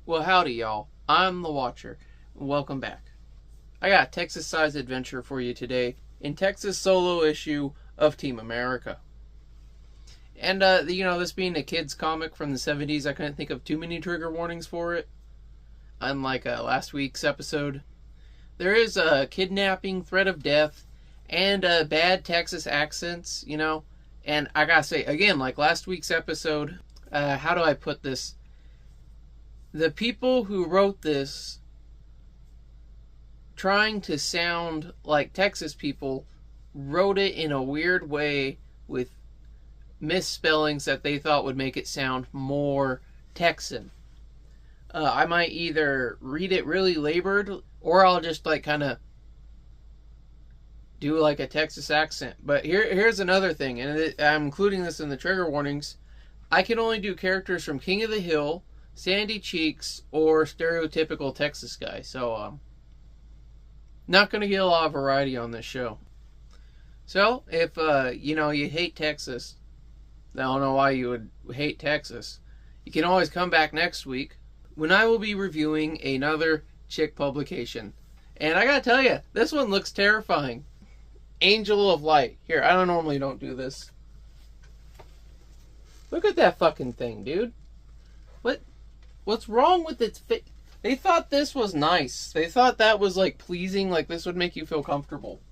Well, howdy, y'all. I'm the Watcher. Welcome back. I got a Texas-sized adventure for you today in Texas solo issue of Team America. And, this being a kid's comic from the 70s, I couldn't think of too many trigger warnings for it. Unlike last week's episode. There is a kidnapping, threat of death, and bad Texas accents, And I gotta say, again, like last week's episode, how do I put this? The people who wrote this, trying to sound like Texas people, wrote it in a weird way with misspellings that they thought would make it sound more Texan. I might either read it really labored, or I'll just kind of do like a Texas accent. But here's another thing, and I'm including this in the trigger warnings. I can only do characters from King of the Hill, Sandy Cheeks, or stereotypical Texas guy. So, not going to get a lot of variety on this show. So, if, you hate Texas, I don't know why you would hate Texas, you can always come back next week when I will be reviewing another chick publication. And I gotta tell you, this one looks terrifying. Angel of Light. Here, I normally don't do this. Look at that fucking thing, dude. What's wrong with its face? They thought this was nice. They thought that was pleasing, this would make you feel comfortable.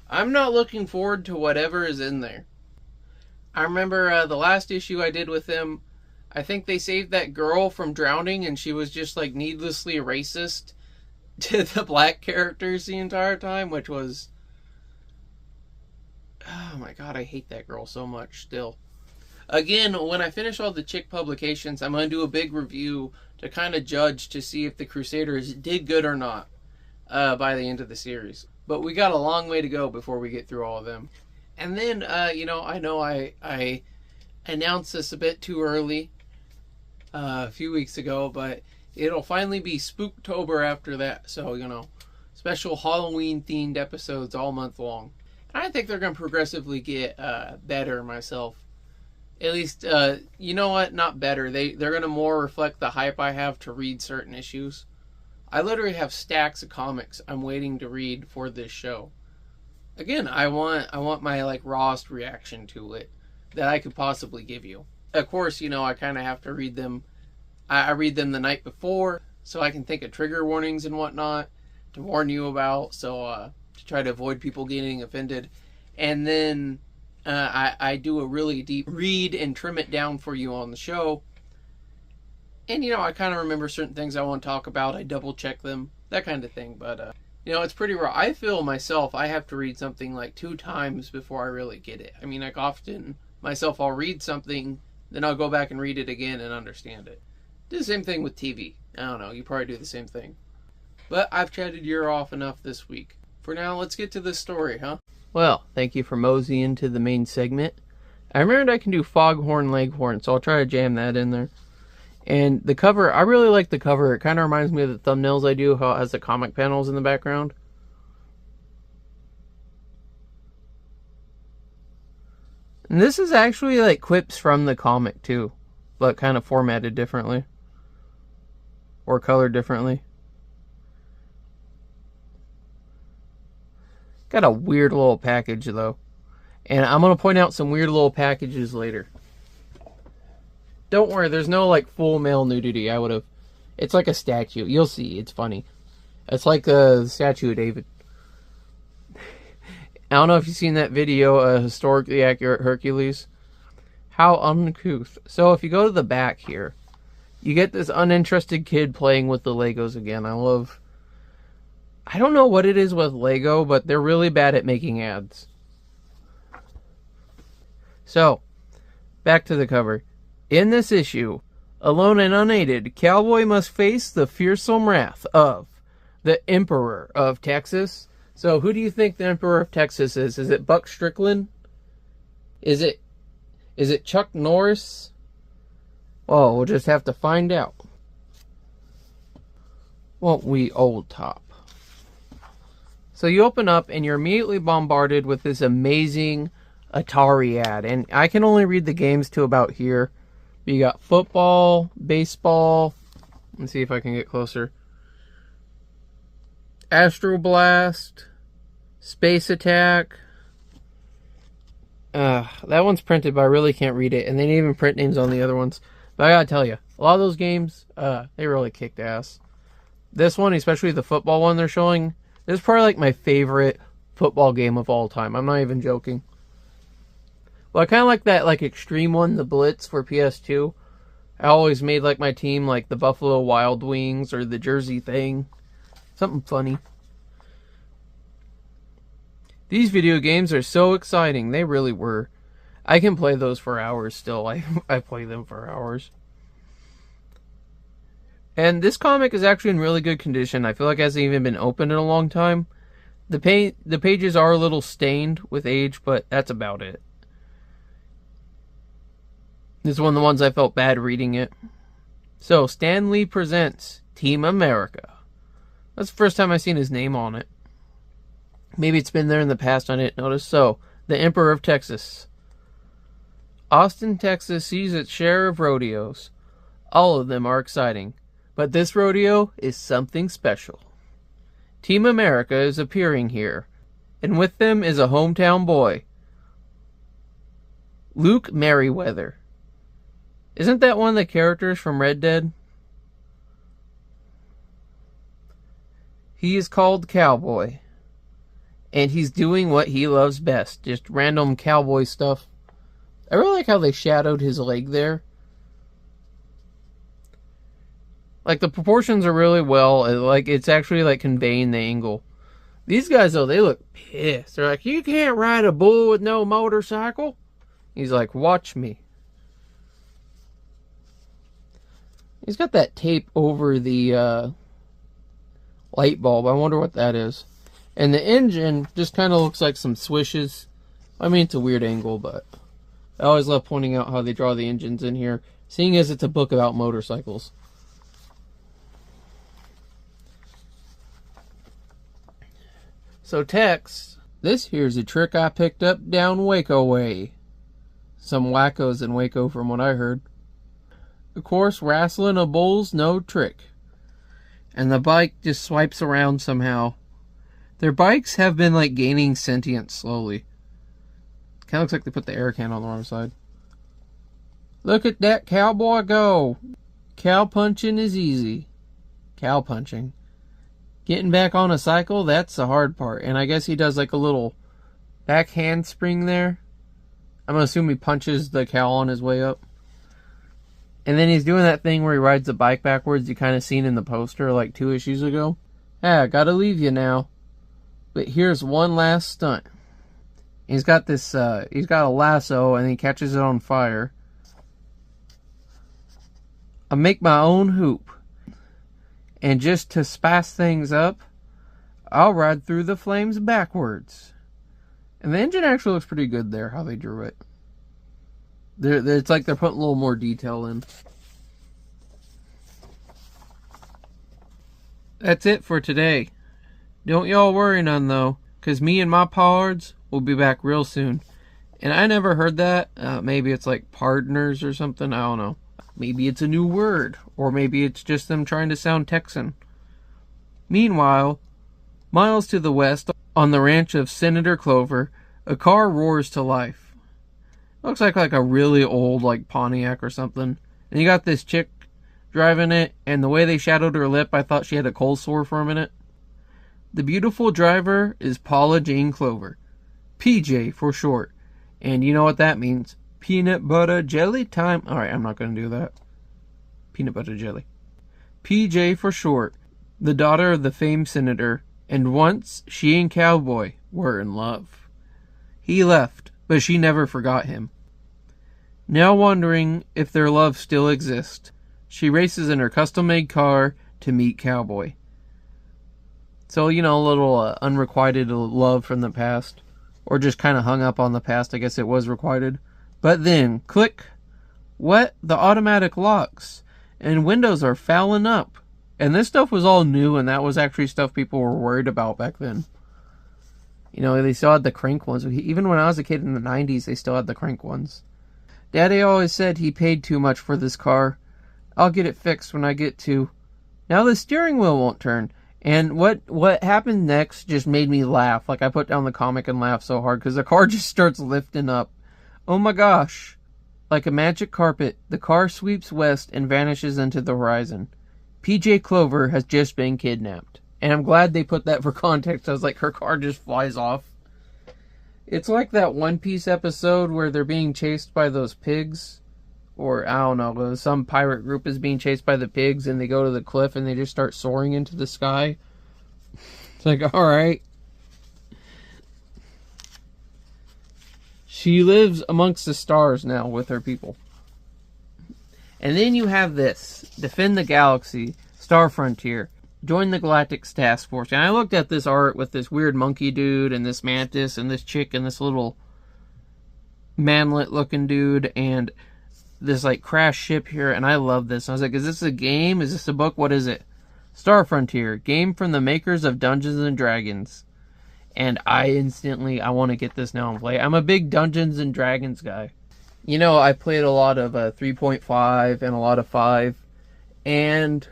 I'm not looking forward to whatever is in there. I remember the last issue I did with them, I think they saved that girl from drowning, and she was just needlessly racist to the black characters the entire time, which was, oh my god, I hate that girl so much still. Again, when I finish all the chick publications, I'm going to do a big review to kind of judge to see if the Crusaders did good or not by the end of the series. But we got a long way to go before we get through all of them. And then, I know I announced this a bit too early a few weeks ago, but it'll finally be Spooktober after that. So, special Halloween-themed episodes all month long. I think they're going to progressively get better myself. At least, you know what? Not better. They're going to more reflect the hype I have to read certain issues. I literally have stacks of comics I'm waiting to read for this show. Again, I want my rawest reaction to it that I could possibly give you. Of course, I kind of have to read them. I read them the night before, so I can think of trigger warnings and whatnot to warn you about. So to try to avoid people getting offended, and then I do a really deep read and trim it down for you on the show. And, I kind of remember certain things I want to talk about. I double check them, that kind of thing. But, it's pretty raw. I feel myself, I have to read something 2 times before I really get it. I mean, often myself, I'll read something, then I'll go back and read it again and understand it. Do the same thing with TV. I don't know, you probably do the same thing. But I've chatted your off enough this week. For now, let's get to this story, huh? Well, thank you for moseying to the main segment. I remembered I can do Foghorn Leghorn, so I'll try to jam that in there. And the cover, I really like the cover. It kind of reminds me of the thumbnails I do, how it has the comic panels in the background. And this is actually quips from the comic too, but kind of formatted differently. Or colored differently. Got a weird little package though. And I'm going to point out some weird little packages later. Don't worry, there's no full male nudity. It's like a statue. You'll see, it's funny. It's like the statue of David. I don't know if you've seen that video, Historically Accurate Hercules. How uncouth. So if you go to the back here, you get this uninterested kid playing with the Legos again. I don't know what it is with Lego, but they're really bad at making ads. So, back to the cover. In this issue, alone and unaided, Cowboy must face the fearsome wrath of the Emperor of Texas. So who do you think the Emperor of Texas is? Is it Buck Strickland? Is it Chuck Norris? Well, we'll just have to find out. Won't we, old top? So you open up and you're immediately bombarded with this amazing Atari ad. And I can only read the games to about here, But you got football, baseball. Let's see if I can get closer. Astro Blast, Space Attack. That one's printed, but I really can't read it. And they didn't even print names on the other ones. But I gotta tell you, a lot of those games, they really kicked ass. This one, especially the football one they're showing, this is probably like my favorite football game of all time. I'm not even joking. Well, I kind of like that like extreme one, the Blitz for PS2. I always made like my team like the Buffalo Wild Wings or the Jersey thing. Something funny. These video games are so exciting. They really were. I can play those for hours still. I play them for hours. And this comic is actually in really good condition. I feel like it hasn't even been opened in a long time. The pages are a little stained with age, but that's about it. This is one of the ones I felt bad reading it. So, Stan Lee presents Team America. That's the first time I've seen his name on it. Maybe it's been there in the past, I didn't notice. So, the Emperor of Texas. Austin, Texas sees its share of rodeos. All of them are exciting. But this rodeo is something special. Team America is appearing here, and with them is a hometown boy, Luke Merriweather. Isn't that one of the characters from Red Dead? He is called Cowboy, and he's doing what he loves best, just random cowboy stuff. I really like how they shadowed his leg there. Like, the proportions are really well. Like, it's actually, like, conveying the angle. These guys, though, they look pissed. They're like, you can't ride a bull with no motorcycle. He's like, watch me. He's got that tape over the light bulb. I wonder what that is. And the engine just kind of looks like some swishes. I mean, it's a weird angle, but I always love pointing out how they draw the engines in here, seeing as it's a book about motorcycles. So Tex, this here's a trick I picked up down Waco way. Some wackos in Waco from what I heard. Of course, wrestling a bull's no trick. And the bike just swipes around somehow. Their bikes have been like gaining sentience slowly. Kind of looks like they put the air can on the wrong side. Look at that cowboy go. Cow punching is easy. Cow punching. Getting back on a cycle, that's the hard part. And I guess he does like a little back handspring there. I'm going to assume he punches the cow on his way up. And then he's doing that thing where he rides the bike backwards you kind of seen in the poster like 2 issues ago. Gotta leave you now. But here's one last stunt. He's got this, he's got a lasso and he catches it on fire. I make my own hoop. And just to spice things up, I'll ride through the flames backwards. And the engine actually looks pretty good there, how they drew it. It's like they're putting a little more detail in. That's it for today. Don't y'all worry none though, because me and my pards will be back real soon. And I never heard that. Maybe it's like pardners or something, I don't know. Maybe it's a new word, or maybe it's just them trying to sound Texan. Meanwhile, miles to the west, on the ranch of Senator Clover, a car roars to life. Looks like a really old, like, Pontiac or something. And you got this chick driving it, and the way they shadowed her lip, I thought she had a cold sore for a minute. The beautiful driver is Paula Jane Clover. PJ for short. And you know what that means. Peanut butter jelly time. Alright, I'm not going to do that. Peanut butter jelly. PJ for short. The daughter of the famed senator. And once she and Cowboy were in love. He left, but she never forgot him. Now wondering if their love still exists, she races in her custom-made car to meet Cowboy. So, you know, a little unrequited love from the past. Or just kind of hung up on the past. I guess it was requited. But then, click, what? The automatic locks. And windows are fouling up. And this stuff was all new, and that was actually stuff people were worried about back then. You know, they still had the crank ones. Even when I was a kid in the 90s, they still had the crank ones. Daddy always said he paid too much for this car. I'll get it fixed when I get to. Now the steering wheel won't turn. And what happened next just made me laugh. Like, I put down the comic and laughed so hard because the car just starts lifting up. Oh my gosh. Like a magic carpet, the car sweeps west and vanishes into the horizon. PJ Clover has just been kidnapped. And I'm glad they put that for context. I was like, her car just flies off. It's like that One Piece episode where they're being chased by those pigs. Or, I don't know, some pirate group is being chased by the pigs and they go to the cliff and they just start soaring into the sky. It's like, alright. She lives amongst the stars now with her people. And then you have this. Defend the Galaxy. Star Frontier. Join the Galactic Task Force. And I looked at this art with this weird monkey dude and this mantis and this chick and this little manlet looking dude and this like crash ship here, and I love this. I was like, is this a game? Is this a book? What is it? Star Frontier, game from the makers of Dungeons and Dragons. And I want to get this now and play. I'm a big Dungeons and Dragons guy. You know, I played a lot of 3.5 and a lot of 5. And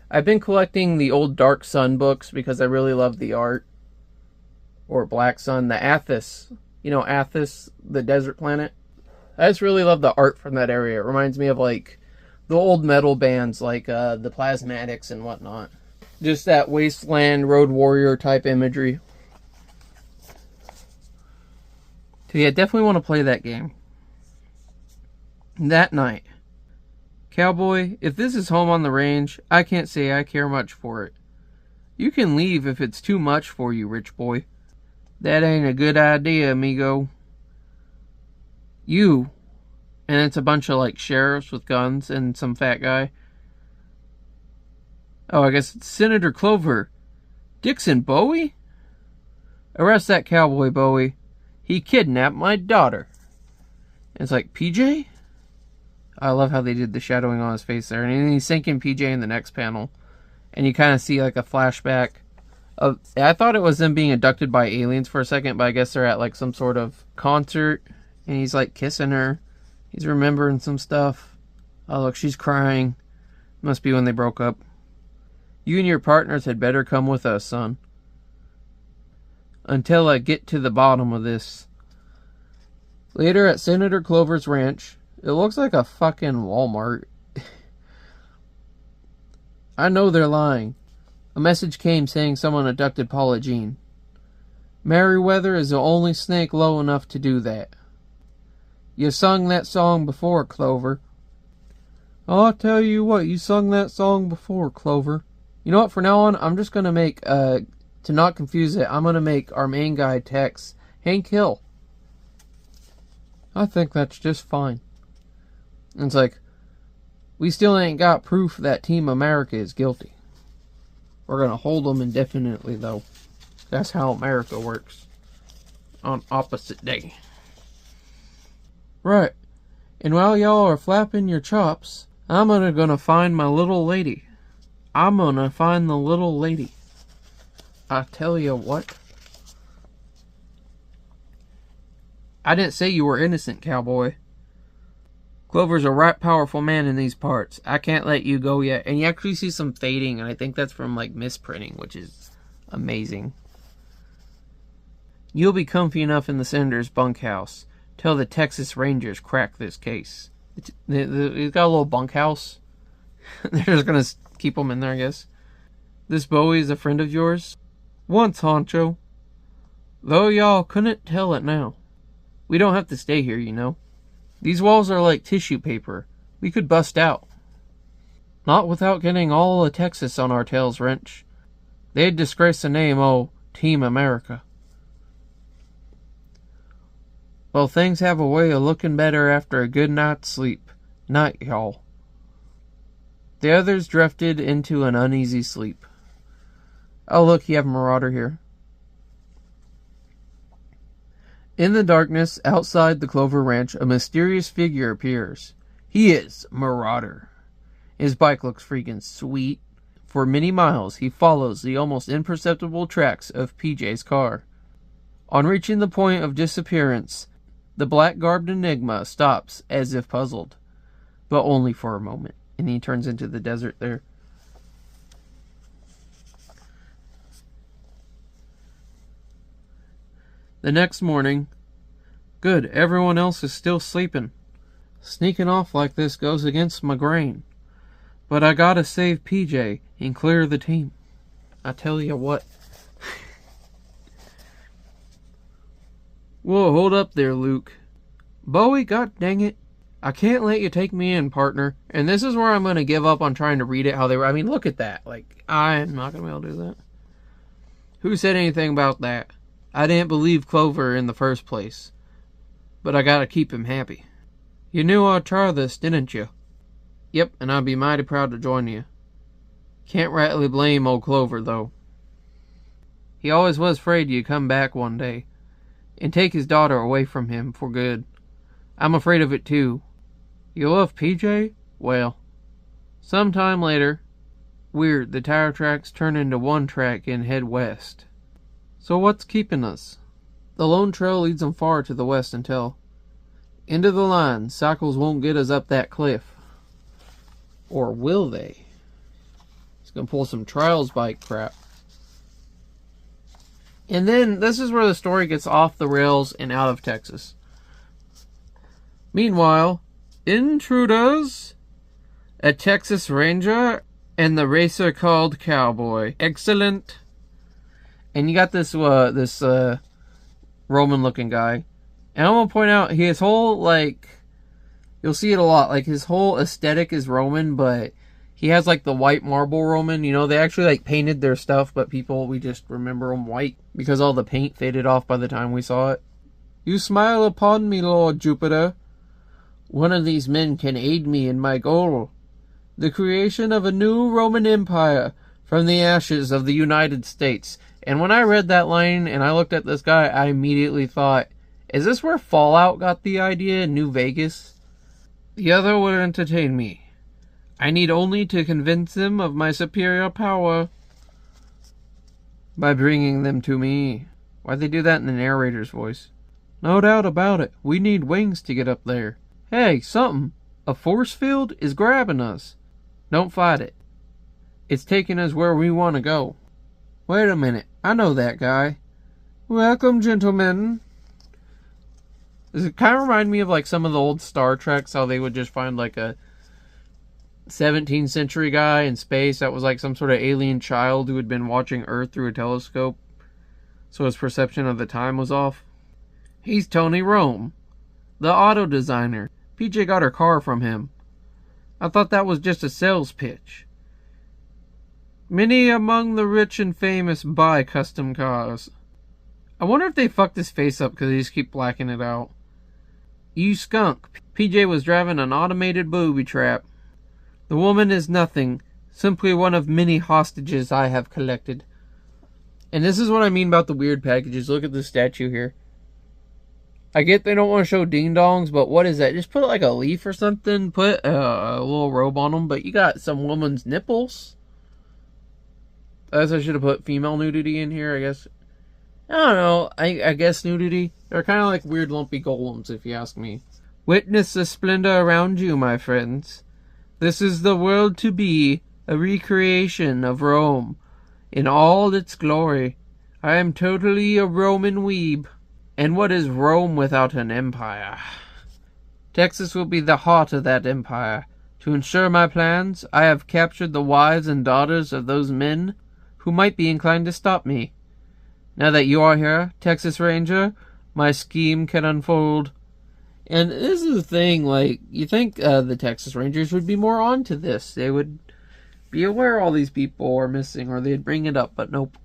I've been collecting the old Dark Sun books because I really love the art. Or Black Sun, the Athos. You know, Athos, the desert planet. I just really love the art from that area. It reminds me of, like, the old metal bands, like the Plasmatics and whatnot. Just that wasteland, road warrior type imagery. So yeah, definitely want to play that game. That night. Cowboy, if this is home on the range, I can't say I care much for it. You can leave if it's too much for you, rich boy. That ain't a good idea, amigo. You, and it's a bunch of like sheriffs with guns and some fat guy. Oh, I guess it's Senator Clover. Dixon Bowie? Arrest that cowboy, Bowie. He kidnapped my daughter. And it's like, PJ? I love how they did the shadowing on his face there. And then he's sinking PJ in the next panel. And you kind of see like a flashback of, I thought it was them being abducted by aliens for a second, but I guess they're at like some sort of concert. And he's like kissing her. He's remembering some stuff. Oh, look, she's crying. Must be when they broke up. You and your partners had better come with us, son. Until I get to the bottom of this. Later at Senator Clover's ranch. It looks like a fucking Walmart. I know they're lying. A message came saying someone abducted Paula Jean. Merriweather is the only snake low enough to do that. You sung that song before, Clover. I'll tell you what, you sung that song before, Clover. You know what, for now on, I'm just going to make, to not confuse it, I'm going to make our main guy Tex Hank Hill. I think that's just fine. And it's like, we still ain't got proof that Team America is guilty. We're going to hold them indefinitely, though. That's how America works. On opposite day. Right. And while y'all are flapping your chops, I'm gonna find my little lady. I'm gonna find the little lady. I tell you what. I didn't say you were innocent, cowboy. Clover's a right powerful man in these parts. I can't let you go yet. And you actually see some fading, and I think that's from like misprinting, which is amazing. You'll be comfy enough in the senator's bunkhouse. Till the Texas Rangers crack this case. He's got a little bunkhouse. They're just going to keep him in there, I guess. This Bowie is a friend of yours? Once, Honcho. Though y'all couldn't tell it now. We don't have to stay here, you know. These walls are like tissue paper. We could bust out. Not without getting all of Texas on our tails, Wrench. They'd disgrace the name, Team America. Well, things have a way of looking better after a good night's sleep. Night, y'all. The others drifted into an uneasy sleep. Oh, look, you have Marauder here. In the darkness, outside the Clover Ranch, a mysterious figure appears. He is Marauder. His bike looks freaking sweet. For many miles, he follows the almost imperceptible tracks of PJ's car. On reaching the point of disappearance, The black-garbed enigma stops as if puzzled, but only for a moment, and he turns into the desert there. The next morning, good, everyone else is still sleeping. Sneaking off like this goes against my grain. But I gotta save PJ and clear the team. I tell you what. Whoa, hold up there, Luke. Bowie, god dang it. I can't let you take me in, partner. And this is where I'm gonna give up on trying to read it how they were. I mean, look at that. Like, I'm not gonna be able to do that. Who said anything about that? I didn't believe Clover in the first place. But I gotta keep him happy. You knew I'd try this, didn't you? Yep, and I'd be mighty proud to join you. Can't rightly blame old Clover, though. He always was afraid you'd come back one day and take his daughter away from him for good. I'm afraid of it, too. You love PJ? Well, sometime later, weird, the tire tracks turn into one track and head west. So what's keeping us? The lone trail leads them far to the west until... Into the line, cycles won't get us up that cliff. Or will they? He's gonna pull some trials bike crap. And then, this is where the story gets off the rails and out of Texas. Meanwhile, intruders, a Texas Ranger, and the racer called Cowboy. Excellent. And you got this Roman-looking guy. And I want to point out, his whole, like, you'll see it a lot, like, his whole aesthetic is Roman, but he has, like, the white marble Roman, you know, they actually, like, painted their stuff, but we just remember them white, because all the paint faded off by the time we saw it. You smile upon me, Lord Jupiter. One of these men can aid me in my goal, the creation of a new Roman Empire from the ashes of the United States. And when I read that line, and I looked at this guy, I immediately thought, is this where Fallout got the idea in New Vegas? The other would entertain me. I need only to convince them of my superior power by bringing them to me. Why'd they do that in the narrator's voice? No doubt about it. We need wings to get up there. Hey, something. A force field is grabbing us. Don't fight it. It's taking us where we want to go. Wait a minute. I know that guy. Welcome, gentlemen. Does it kind of remind me of like some of the old Star Treks, how they would just find like a 17th century guy in space that was like some sort of alien child who had been watching Earth through a telescope, so his perception of the time was off? He's Tony Rome, the auto designer. PJ got her car from him. I thought that was just a sales pitch. Many among the rich and famous buy custom cars. I wonder if they fucked his face up because they just keep blacking it out. You skunk. PJ was driving an automated booby trap. The woman is nothing, simply one of many hostages I have collected. And this is what I mean about the weird packages. Look at this statue here. I get they don't want to show ding-dongs, but what is that? Just put like a leaf or something. Put a little robe on them, but you got some woman's nipples. I guess I should have put female nudity in here, I guess. I don't know. I guess nudity. They're kind of like weird lumpy golems, if you ask me. Witness the splendor around you, my friends. This is the world to be, a recreation of Rome in all its glory. I am totally a Roman weeb. And what is Rome without an empire? Texas will be the heart of that empire. To ensure my plans, I have captured the wives and daughters of those men who might be inclined to stop me. Now that you are here, Texas Ranger, my scheme can unfold. And this is the thing, like, you think the Texas Rangers would be more on to this. They would be aware all these people are missing, or they'd bring it up, but nope.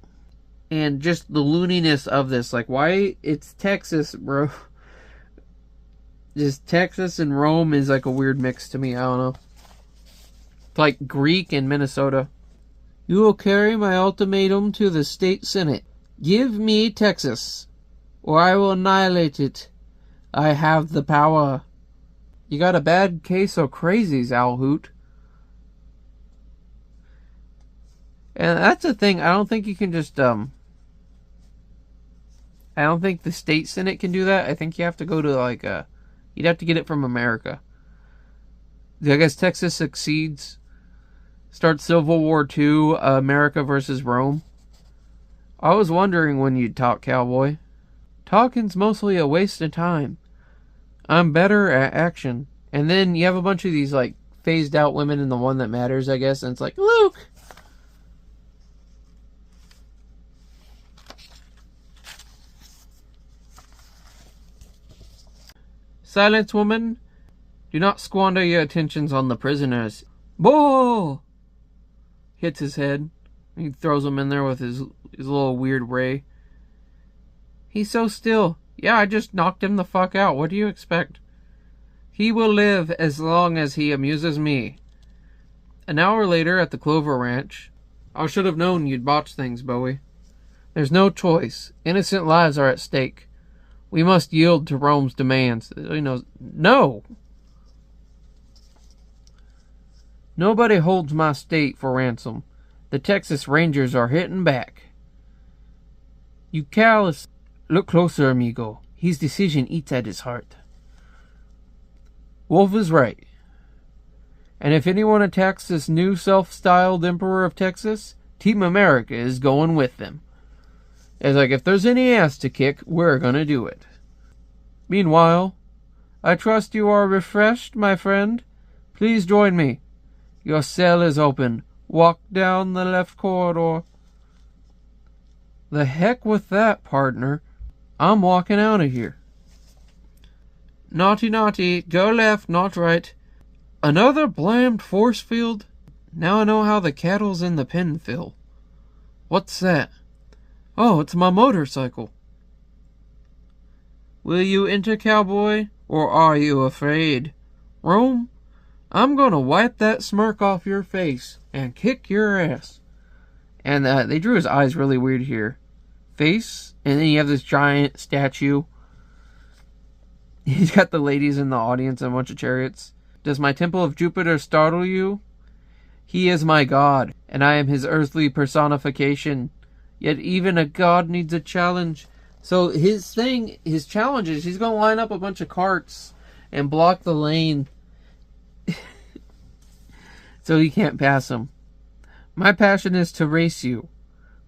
And just the looniness of this, like, why? It's Texas, bro. Just Texas and Rome is like a weird mix to me, I don't know. It's like Greek and Minnesota. You will carry my ultimatum to the state senate. Give me Texas, or I will annihilate it. I have the power. You got a bad case of crazies, Owl Hoot. And that's the thing, I don't think you can just, I I don't think the state senate can do that. I think you have to go to like you'd have to get it from America. I guess Texas succeeds. Starts Civil War II, America versus Rome. I was wondering when you'd talk, cowboy. Talking's mostly a waste of time. I'm better at action. And then you have a bunch of these like phased out women in The One That Matters, I guess, and it's like, Luke! Silence, woman. Do not squander your attentions on the prisoners. Bull! Hits his head. He throws him in there with his little weird ray. He's so still. Yeah, I just knocked him the fuck out. What do you expect? He will live as long as he amuses me. An hour later at the Clover Ranch. I should have known you'd botch things, Bowie. There's no choice. Innocent lives are at stake. We must yield to Rome's demands. No! Nobody holds my state for ransom. The Texas Rangers are hitting back. You callous... Look closer, amigo. His decision eats at his heart. Wolf is right. And if anyone attacks this new self-styled Emperor of Texas, Team America is going with them. It's like, if there's any ass to kick, we're gonna do it. Meanwhile, I trust you are refreshed, my friend. Please join me. Your cell is open. Walk down the left corridor. The heck with that, partner. I'm walking out of here. Naughty, naughty. Go left, not right. Another blamed force field? Now I know how the cattle's in the pen feel. What's that? Oh, it's my motorcycle. Will you enter, cowboy, or are you afraid? Rome, I'm gonna wipe that smirk off your face and kick your ass. And they drew his eyes really weird here. Face, and then you have this giant statue. He's got the ladies in the audience and a bunch of chariots. Does my temple of Jupiter startle you? He is my god, and I am his earthly personification. Yet even a god needs a challenge. So his challenge is he's going to line up a bunch of carts and block the lane so he can't pass them. My passion is to race you.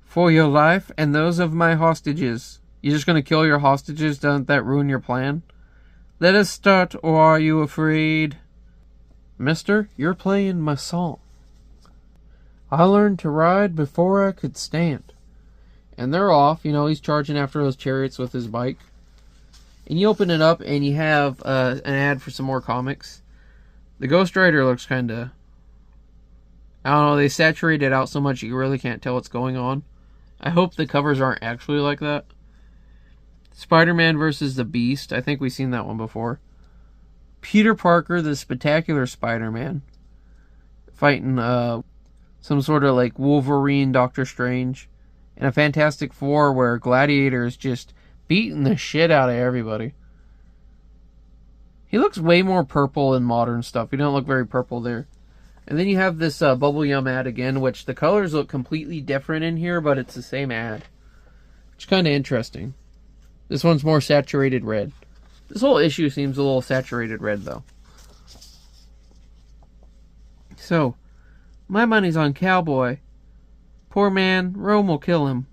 For your life and those of my hostages. You're just going to kill your hostages? Doesn't that ruin your plan? Let us start, or are you afraid? Mister, you're playing my song. I learned to ride before I could stand. And they're off. He's charging after those chariots with his bike. And you open it up and you have an ad for some more comics. The Ghost Rider looks kind of... I don't know, they saturate it out so much you really can't tell what's going on. I hope the covers aren't actually like that. Spider-Man versus the Beast. I think we've seen that one before. Peter Parker, the Spectacular Spider-Man, fighting some sort of like Wolverine, Doctor Strange, and a Fantastic Four where Gladiator is just beating the shit out of everybody. He looks way more purple in modern stuff. He don't look very purple there. And then you have this Bubble Yum ad again, which the colors look completely different in here, but it's the same ad. Which is kind of interesting. This one's more saturated red. This whole issue seems a little saturated red, though. So, my money's on Cowboy. Poor man, Rome will kill him.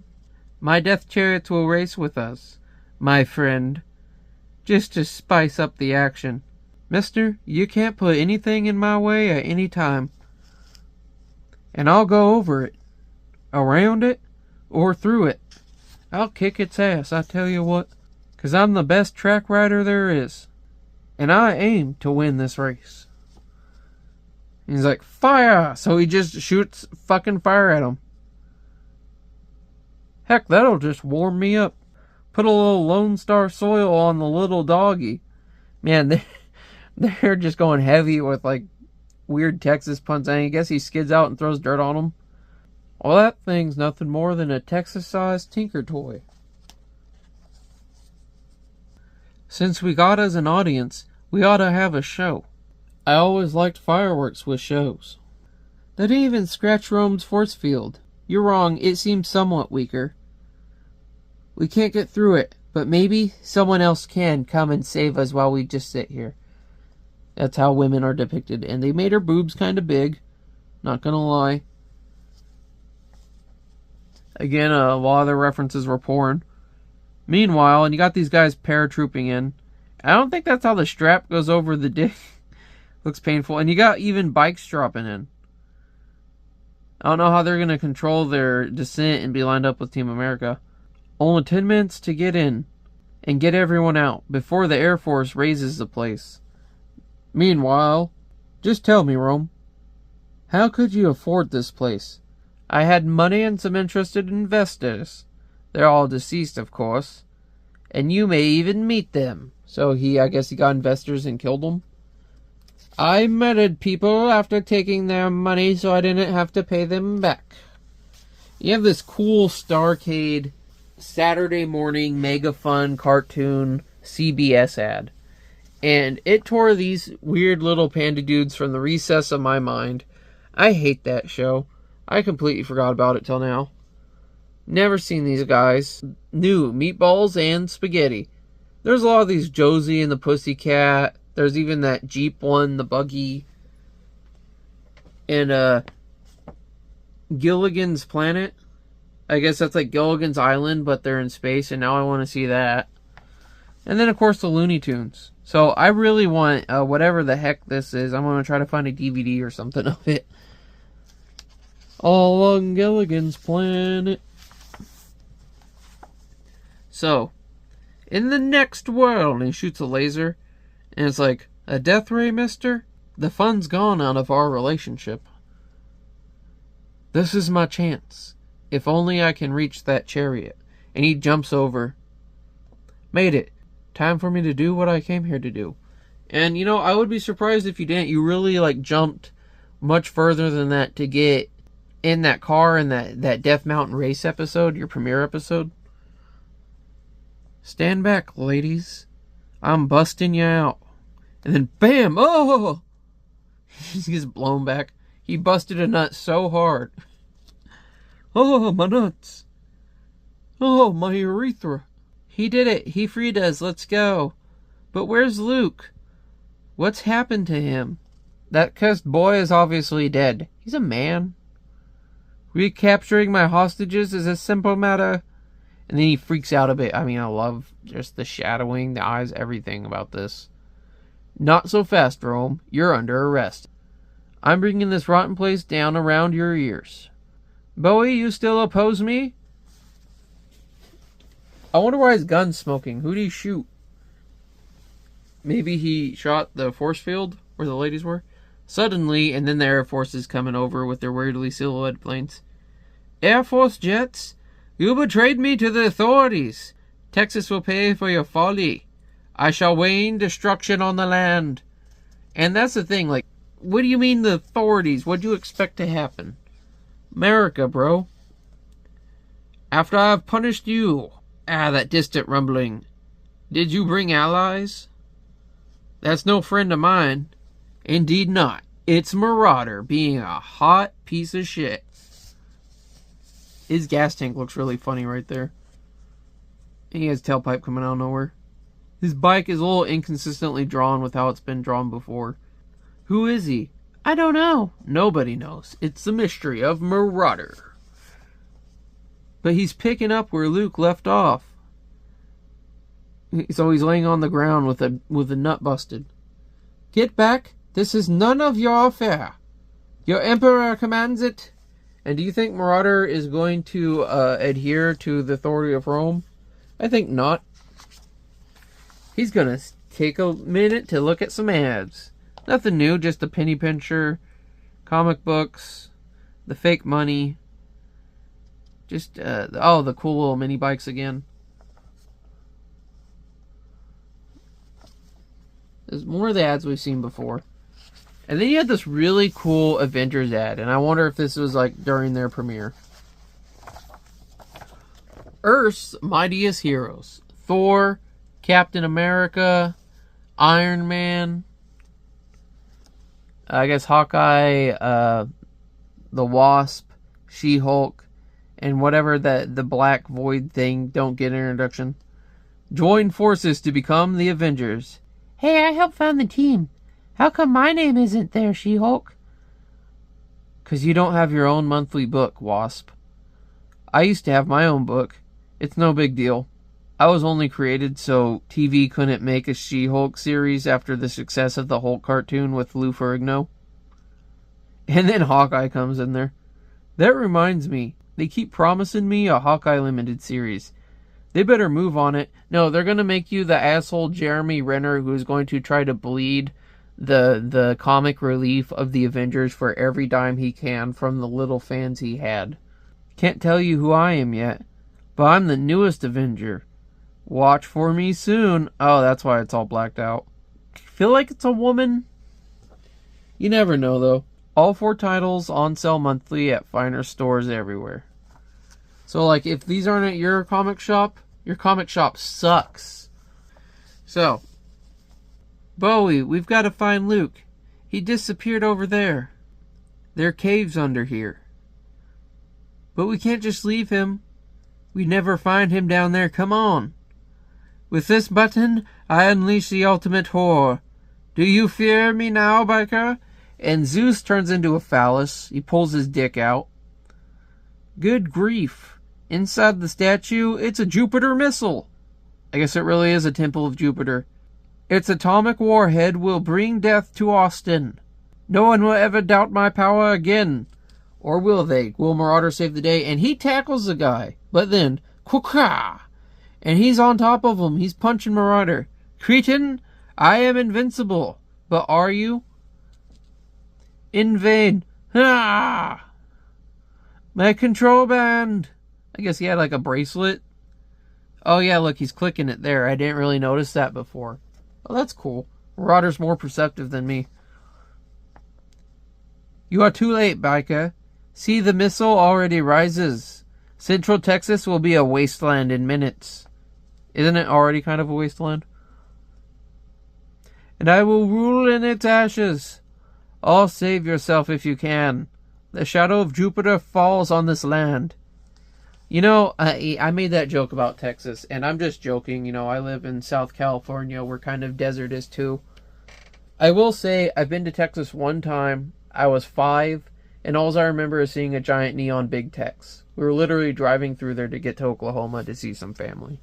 My death chariots will race with us, my friend. Just to spice up the action. Mister, you can't put anything in my way at any time. And I'll go over it. Around it, or through it. I'll kick its ass, I tell you what. 'Cause I'm the best track rider there is. And I aim to win this race. And he's like, fire! So he just shoots fucking fire at him. Heck, that'll just warm me up. Put a little Lone Star soil on the little doggy. Man, they're just going heavy with like weird Texas puns. And I guess he skids out and throws dirt on him. Well, that thing's nothing more than a Texas-sized Tinker toy. Since we got as an audience, we ought to have a show. I always liked fireworks with shows. They didn't even scratch Rome's force field. You're wrong, it seems somewhat weaker. We can't get through it, But maybe someone else can come and save us while we just sit here. That's how women are depicted. And they made her boobs kind of big. Not gonna lie. Again, a lot of the references were porn. Meanwhile, and you got these guys paratrooping in. I don't think that's how the strap goes over the dick. Looks painful. And you got even bikes dropping in. I don't know how they're going to control their descent and be lined up with Team America. Only 10 minutes to get in and get everyone out before the Air Force raises the place. Meanwhile, just tell me, Rome, how could you afford this place? I had money and some interested investors. They're all deceased, of course. And you may even meet them. So I guess he got investors and killed them. I murdered people after taking their money so I didn't have to pay them back. You have this cool Starcade Saturday morning mega fun cartoon CBS ad. And it tore these weird little panda dudes from the recess of my mind. I hate that show. I completely forgot about it till now. Never seen these guys. New meatballs and spaghetti. There's a lot of these Josie and the Pussycat. There's even that Jeep one, the buggy. And Gilligan's Planet. I guess that's like Gilligan's Island, but they're in space, and now I want to see that. And then, of course, the Looney Tunes. So I really want, whatever the heck this is, I'm going to try to find a DVD or something of it. All on Gilligan's Planet. So, in the next world, and he shoots a laser, and it's like, a death ray, mister? The fun's gone out of our relationship. This is my chance. If only I can reach that chariot. And he jumps over. Made it. Time for me to do what I came here to do. And, I would be surprised if you didn't. You really, jumped much further than that to get in that car in that Death Mountain Race episode, your premiere episode. Stand back, ladies. I'm busting you out. And then, bam! Oh! He gets blown back. He busted a nut so hard. Oh, my nuts. Oh, my urethra. He did it. He freed us. Let's go. But where's Luke? What's happened to him? That cussed boy is obviously dead. He's a man. Recapturing my hostages is a simple matter. And then he freaks out a bit. I mean, I love just the shadowing, the eyes, everything about this. Not so fast, Rome. You're under arrest. I'm bringing this rotten place down around your ears. Bowie, you still oppose me? I wonder why his gun's smoking. Who did he shoot? Maybe he shot the force field where the ladies were? Suddenly, and then the Air Force is coming over with their weirdly silhouetted planes. Air Force jets? You betrayed me to the authorities. Texas will pay for your folly. I shall rain destruction on the land. And that's the thing, what do you mean the authorities? What do you expect to happen? America, bro. After I have punished you. That distant rumbling. Did you bring allies? That's no friend of mine. Indeed not. It's Marauder being a hot piece of shit. His gas tank looks really funny right there. And he has tailpipe coming out of nowhere. His bike is a little inconsistently drawn with how it's been drawn before. Who is he? I don't know. Nobody knows. It's the mystery of Marauder. But he's picking up where Luke left off. So he's laying on the ground with a nut busted. Get back. This is none of your affair. Your emperor commands it. And do you think Marauder is going to adhere to the authority of Rome? I think not. He's going to take a minute to look at some ads. Nothing new, just a penny pincher, comic books, the fake money. Just, the cool little mini bikes again. There's more of the ads we've seen before. And then you had this really cool Avengers ad, and I wonder if this was during their premiere. Earth's mightiest heroes. Thor, Captain America, Iron Man, I guess Hawkeye, the Wasp, She-Hulk, and whatever the Black Void thing don't get an introduction. Join forces to become the Avengers. Hey, I helped found the team. How come my name isn't there, She-Hulk? 'Cause you don't have your own monthly book, Wasp. I used to have my own book. It's no big deal. I was only created so TV couldn't make a She-Hulk series after the success of the Hulk cartoon with Lou Ferrigno. And then Hawkeye comes in there. That reminds me, they keep promising me a Hawkeye limited series. They better move on it. No, they're going to make you the asshole Jeremy Renner who is going to try to bleed the comic relief of the Avengers for every dime he can from the little fans he had. Can't tell you who I am yet, but I'm the newest Avenger. Watch for me soon. Oh, that's why it's all blacked out. Feel like it's a woman? You never know, though. All 4 titles on sale monthly at finer stores everywhere. So, like, if these aren't at your comic shop sucks. So, Bowie, we've got to find Luke. He disappeared over there. There are caves under here. But we can't just leave him. We'd never find him down there. Come on. With this button, I unleash the ultimate horror. Do you fear me now, biker? And Zeus turns into a phallus. He pulls his dick out. Good grief. Inside the statue, it's a Jupiter missile. I guess it really is a temple of Jupiter. Its atomic warhead will bring death to Austin. No one will ever doubt my power again. Or will they? Will Marauder save the day? And he tackles the guy. But then, kwaka! And he's on top of him. He's punching Marauder. Cretin, I am invincible. But are you? In vain. Ah! My control band. I guess he had like a bracelet. Oh yeah, look, he's clicking it there. I didn't really notice that before. Oh, that's cool. Marauder's more perceptive than me. You are too late, biker. See, the missile already rises. Central Texas will be a wasteland in minutes. Isn't it already kind of a wasteland? And I will rule in its ashes. All save yourself if you can. The shadow of Jupiter falls on this land. You know, I made that joke about Texas, and I'm just joking. You know, I live in South California. We're kind of desertous too. I will say, I've been to Texas one time. I was 5, and all I remember is seeing a giant neon Big Tex. We were literally driving through there to get to Oklahoma to see some family.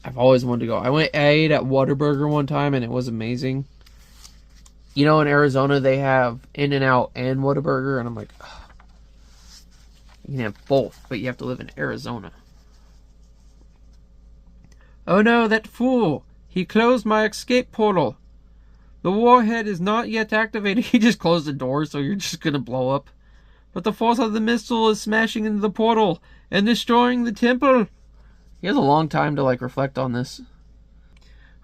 I've always wanted to go. I ate at Whataburger one time, and it was amazing. You know, in Arizona, they have In-N-Out and Whataburger, and I'm like, ugh. You can have both, but you have to live in Arizona. Oh no, that fool! He closed my escape portal. The warhead is not yet activated. He just closed the door, so you're just gonna blow up. But the force of the missile is smashing into the portal and destroying the temple. He has a long time to, like, reflect on this.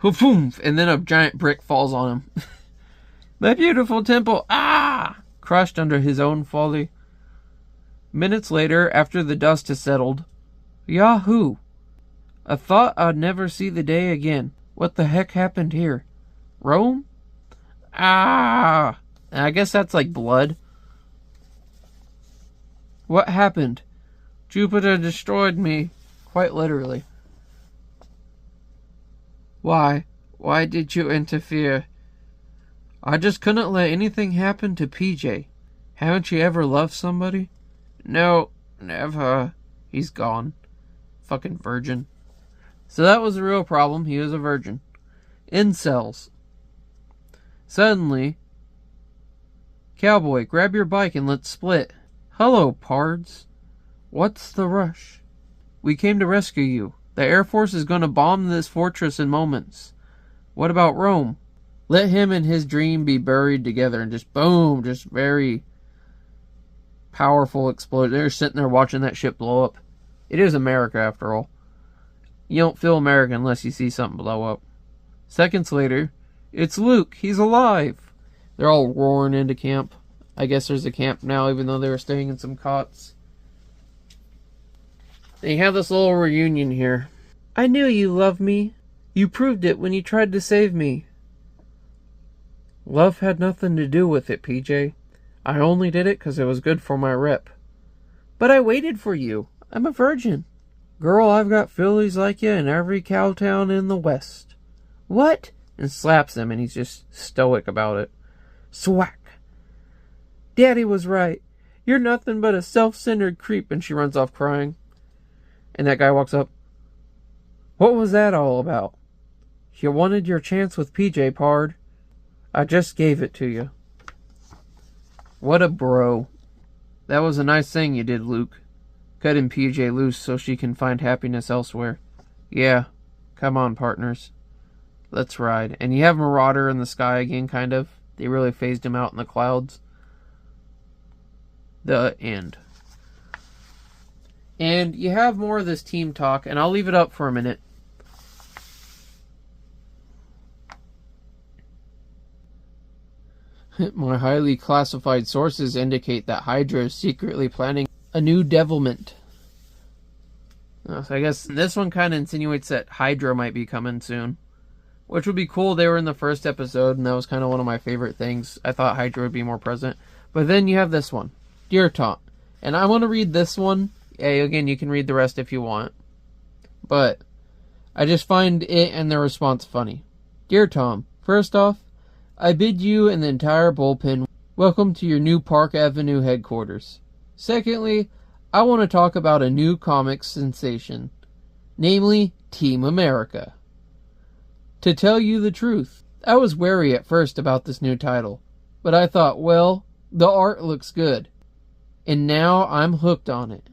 Boom! And then a giant brick falls on him. My beautiful temple! Ah! Crushed under his own folly. Minutes later, after the dust has settled. Yahoo! I thought I'd never see the day again. What the heck happened here? Rome? Ah! I guess that's like blood. What happened? Jupiter destroyed me. Quite literally. Why? Why did you interfere? I just couldn't let anything happen to PJ. Haven't you ever loved somebody? No, never. He's gone. Fucking virgin. So that was the real problem. He was a virgin. Incels. Suddenly, Cowboy, grab your bike and let's split. Hello, pards. What's the rush? We came to rescue you. The Air Force is going to bomb this fortress in moments. What about Rome? Let him and his dream be buried together and just boom, just very powerful explosion. They're sitting there watching that ship blow up. It is America, after all. You don't feel American unless you see something blow up. Seconds later, it's Luke. He's alive. They're all roaring into camp. I guess there's a camp now, even though they were staying in some cots. They have this little reunion here. I knew you loved me. You proved it when you tried to save me. Love had nothing to do with it, PJ. I only did it because it was good for my rep. But I waited for you. I'm a virgin. Girl, I've got fillies like you in every cow town in the West. What? And slaps him, and he's just stoic about it. Swack. Daddy was right. You're nothing but a self-centered creep. And she runs off crying. And that guy walks up. What was that all about? You wanted your chance with PJ, Pard. I just gave it to you. What a bro. That was a nice thing you did, Luke. Cutting PJ loose so she can find happiness elsewhere. Yeah. Come on, partners. Let's ride. And you have Marauder in the sky again, kind of. They really phased him out in the clouds. The end. And you have more of this team talk, and I'll leave it up for a minute. My highly classified sources indicate that Hydra is secretly planning a new devilment. So I guess this one kind of insinuates that Hydra might be coming soon. Which would be cool. They were in the first episode, and that was kind of one of my favorite things. I thought Hydra would be more present. But then you have this one. Dear Tom. And I want to read this one. Again, you can read the rest if you want. But I just find it and their response funny. Dear Tom, first off, I bid you and the entire bullpen welcome to your new Park Avenue headquarters. Secondly, I want to talk about a new comics sensation, namely Team America. To tell you the truth, I was wary at first about this new title, but I thought, well, the art looks good, and now I'm hooked on it.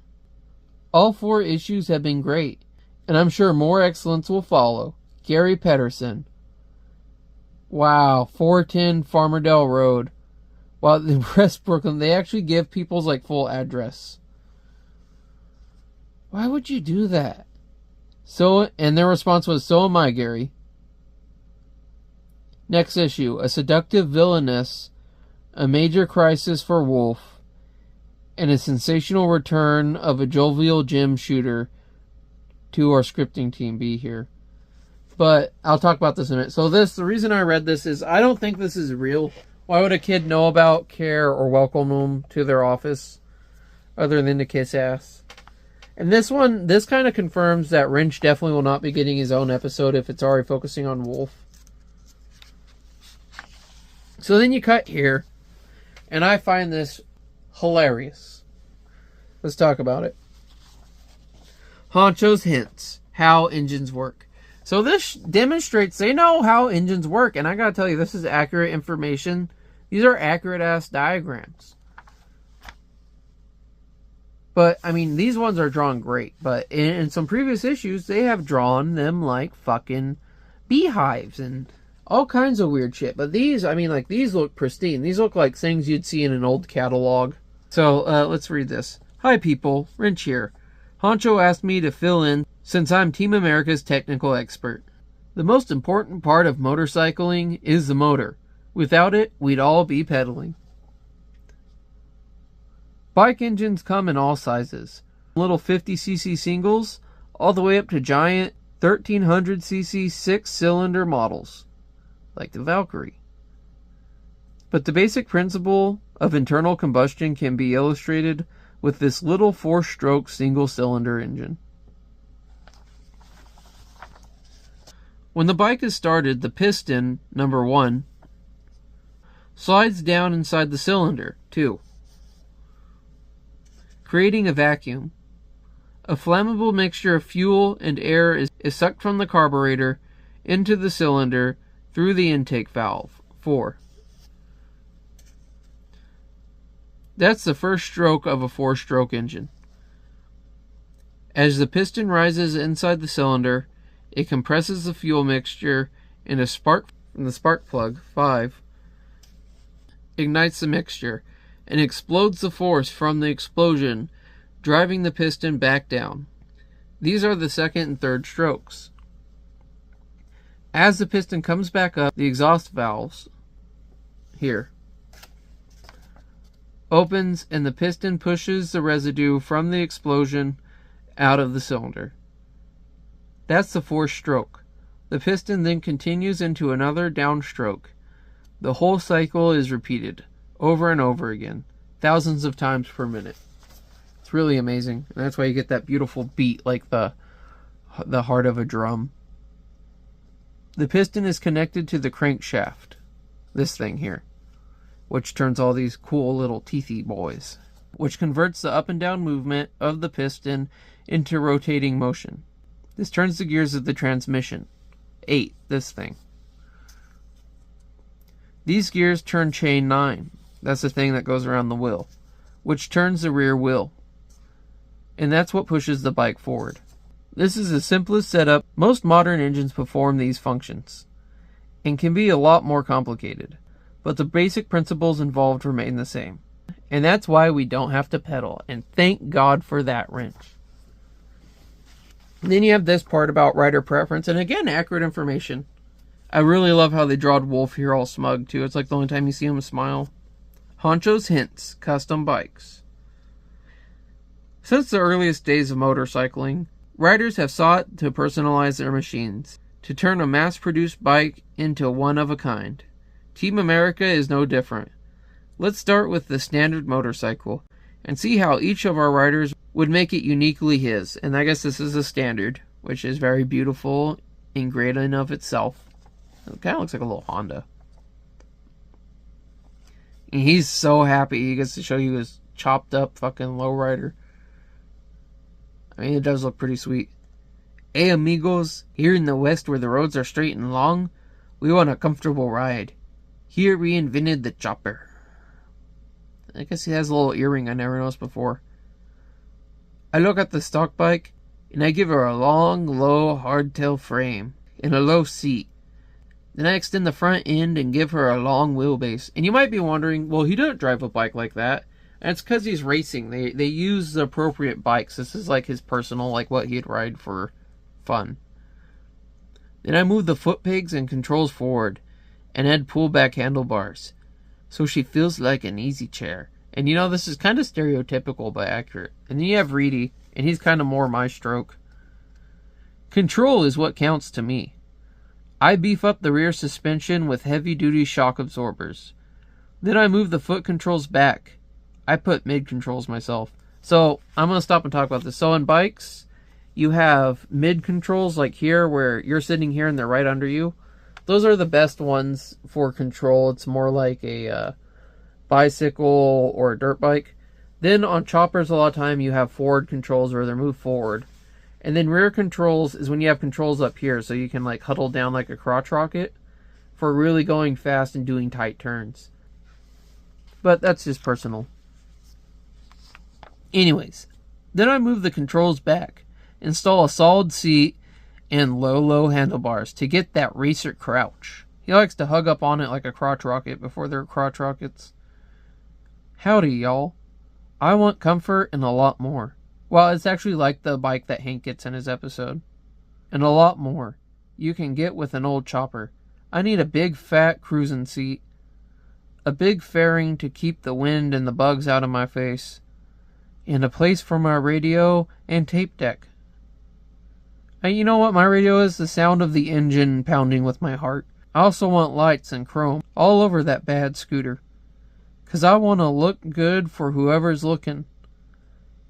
All 4 issues have been great, and I'm sure more excellence will follow. Gary Pedersen. Wow, 410 Farmerdale Road. Wow, the West Brooklyn, they actually give people's full address. Why would you do that? And their response was, so am I, Gary. Next issue, a seductive villainess, a major crisis for Wolf, and a sensational return of a jovial gym shooter to our scripting team be here. But I'll talk about this in a minute. So the reason I read this is I don't think this is real. Why would a kid know about, care, or welcome them to their office other than to kiss ass? And this kind of confirms that Wrench definitely will not be getting his own episode if it's already focusing on Wolf. So then you cut here, and I find this hilarious. Let's talk about it. Honcho's hints, how engines work. So this demonstrates they know how engines work, and I gotta tell you, this is accurate information. These are accurate-ass diagrams. But, I mean, these ones are drawn great, but in some previous issues, they have drawn them like fucking beehives and all kinds of weird shit. But these, I mean, these look pristine. These look like things you'd see in an old catalog. So, let's read this. Hi, people. Wrench here. Honcho asked me to fill in since I'm Team America's technical expert. The most important part of motorcycling is the motor. Without it, we'd all be pedaling. Bike engines come in all sizes. Little 50cc singles, all the way up to giant 1300cc 6-cylinder models, like the Valkyrie. But the basic principle of internal combustion can be illustrated with this little 4-stroke single-cylinder engine. When the bike is started, the piston, number 1, slides down inside the cylinder, 2, creating a vacuum. A flammable mixture of fuel and air is sucked from the carburetor into the cylinder through the intake valve, 4. That's the first stroke of a 4-stroke engine. As the piston rises inside the cylinder, it compresses the fuel mixture and a spark from the spark plug, 5, ignites the mixture and explodes the force from the explosion, driving the piston back down. These are the second and third strokes. As the piston comes back up, the exhaust valves, here, opens and the piston pushes the residue from the explosion out of the cylinder. That's the 4th stroke. The piston then continues into another downstroke. The whole cycle is repeated over and over again, thousands of times per minute. It's really amazing. And that's why you get that beautiful beat like the heart of a drum. The piston is connected to the crankshaft, this thing here, which turns all these cool little teethy boys, which converts the up and down movement of the piston into rotating motion. This turns the gears of the transmission. 8, this thing. These gears turn chain 9. That's the thing that goes around the wheel, which turns the rear wheel. And that's what pushes the bike forward. This is the simplest setup. Most modern engines perform these functions and can be a lot more complicated, but the basic principles involved remain the same. And that's why we don't have to pedal, and thank God for that wrench. Then you have this part about rider preference, and again, accurate information. I really love how they drawed Wolf here all smug too. It's like the only time you see him smile. Honcho's hints, custom bikes. Since the earliest days of motorcycling, riders have sought to personalize their machines, to turn a mass-produced bike into one of a kind. Team America is no different. Let's start with the standard motorcycle and see how each of our riders would make it uniquely his. And I guess this is a standard, which is very beautiful and great in of itself. It kind of looks like a little Honda. And he's so happy he gets to show you his chopped up fucking lowrider. I mean, it does look pretty sweet. Hey amigos, here in the West where the roads are straight and long, we want a comfortable ride. Here we invented the chopper. I guess he has a little earring I never noticed before. I look at the stock bike, and I give her a long, low, hardtail frame, and a low seat. Then I extend the front end and give her a long wheelbase. And you might be wondering, well, he doesn't drive a bike like that. And it's because he's racing. They use the appropriate bikes. This is like his personal, like what he'd ride for fun. Then I move the foot pegs and controls forward, and add pullback handlebars, so she feels like an easy chair. And you know, this is kind of stereotypical but accurate. And then you have Reedy, and he's kind of more my stroke. Control is what counts to me. I beef up the rear suspension with heavy-duty shock absorbers. Then I move the foot controls back. I put mid controls myself. So I'm going to stop and talk about this. So in bikes, you have mid controls like here where you're sitting here and they're right under you. Those are the best ones for control. It's more like a bicycle or a dirt bike. Then on choppers, a lot of time you have forward controls where they move forward. And then rear controls is when you have controls up here, so you can like huddle down like a crotch rocket for really going fast and doing tight turns. But that's just personal. Anyways, then I move the controls back, install a solid seat, and low handlebars to get that racer crouch. He likes to hug up on it like a crotch rocket before they're crotch rockets. Howdy, y'all. I want comfort and a lot more. Well, it's actually like the bike that Hank gets in his episode. And a lot more you can get with an old chopper. I need a big fat cruising seat, a big fairing to keep the wind and the bugs out of my face, and a place for my radio and tape deck. And you know what my radio is? The sound of the engine pounding with my heart. I also want lights and chrome all over that bad scooter, 'cause I want to look good for whoever's looking.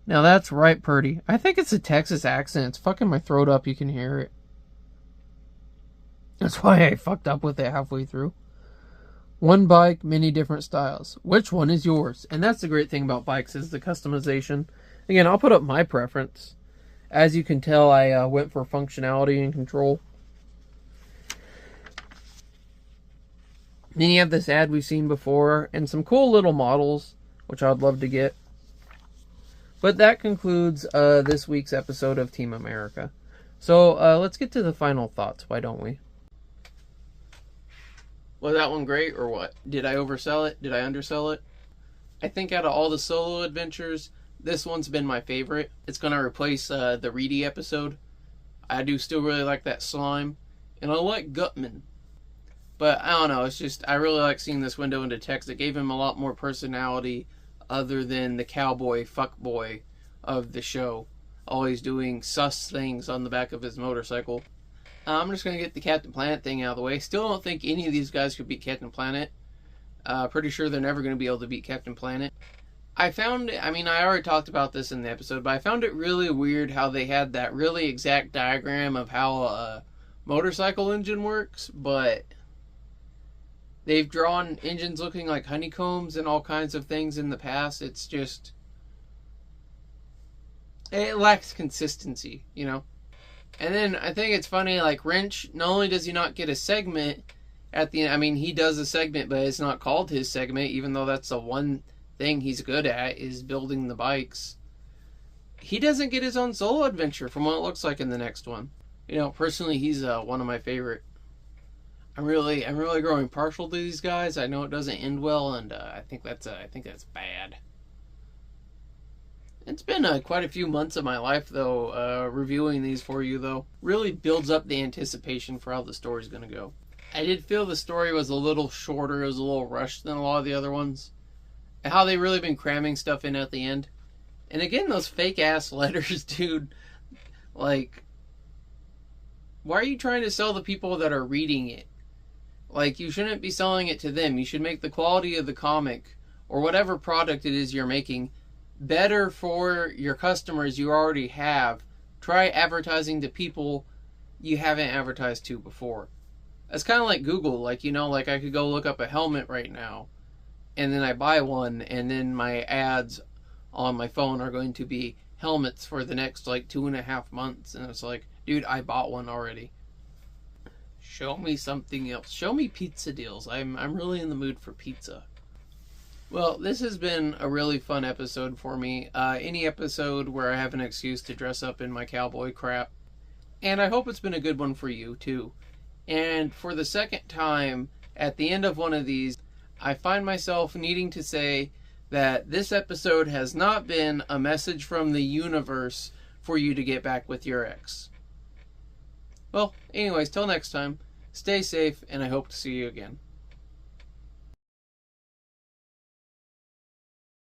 Now that's right, Purdy. I think it's a Texas accent. It's fucking my throat up. You can hear it. That's why I fucked up with it halfway through. One bike, many different styles. Which one is yours? And that's the great thing about bikes is the customization. Again, I'll put up my preference. As you can tell, I went for functionality and control. Then you have this ad we've seen before and some cool little models, which I'd love to get. But that concludes this week's episode of Team America. So let's get to the final thoughts. Why don't we? Was that one great or what? Did I oversell it? Did I undersell it? I think out of all the solo adventures, this one's been my favorite. It's going to replace the Reedy episode. I do still really like that slime. And I like Gutman. But I don't know. It's just, I really like seeing this window into text. It gave him a lot more personality other than the cowboy fuckboy of the show. Always doing sus things on the back of his motorcycle. I'm just going to get the Captain Planet thing out of the way. Still don't think any of these guys could beat Captain Planet. Pretty sure they're never going to be able to beat Captain Planet. I found, I mean, I already talked about this in the episode, but I found it really weird how they had that really exact diagram of how a motorcycle engine works, but they've drawn engines looking like honeycombs and all kinds of things in the past. It's just, it lacks consistency, you know? And then I think it's funny, like Wrench, not only does he not get a segment at the end, I mean, he does a segment, but it's not called his segment, even though that's the one thing he's good at, is building the bikes. He doesn't get his own solo adventure from what it looks like in the next one. You know, personally, he's one of my favorite. I'm really growing partial to these guys. I know it doesn't end well, and I think that's bad. It's been quite a few months of my life, though, reviewing these for you, though. Really builds up the anticipation for how the story's going to go. I did feel the story was a little shorter. It was a little rushed than a lot of the other ones. And how they really been cramming stuff in at the end. And again, those fake-ass letters, dude. Like, why are you trying to sell the people that are reading it? Like, you shouldn't be selling it to them. You should make the quality of the comic, or whatever product it is you're making, better for your customers you already have. Try advertising to people you haven't advertised to before. It's kind of like Google. Like, you know, like I could go look up a helmet right now, and then I buy one, and then my ads on my phone are going to be helmets for the next, like, 2.5 months. And it's like, dude, I bought one already. Show me something else. Show me pizza deals. I'm really in the mood for pizza. Well, this has been a really fun episode for me. Any episode where I have an excuse to dress up in my cowboy crap. And I hope it's been a good one for you, too. And for the second time, at the end of one of these, I find myself needing to say that this episode has not been a message from the universe for you to get back with your ex. Well, anyways, till next time, stay safe, and I hope to see you again.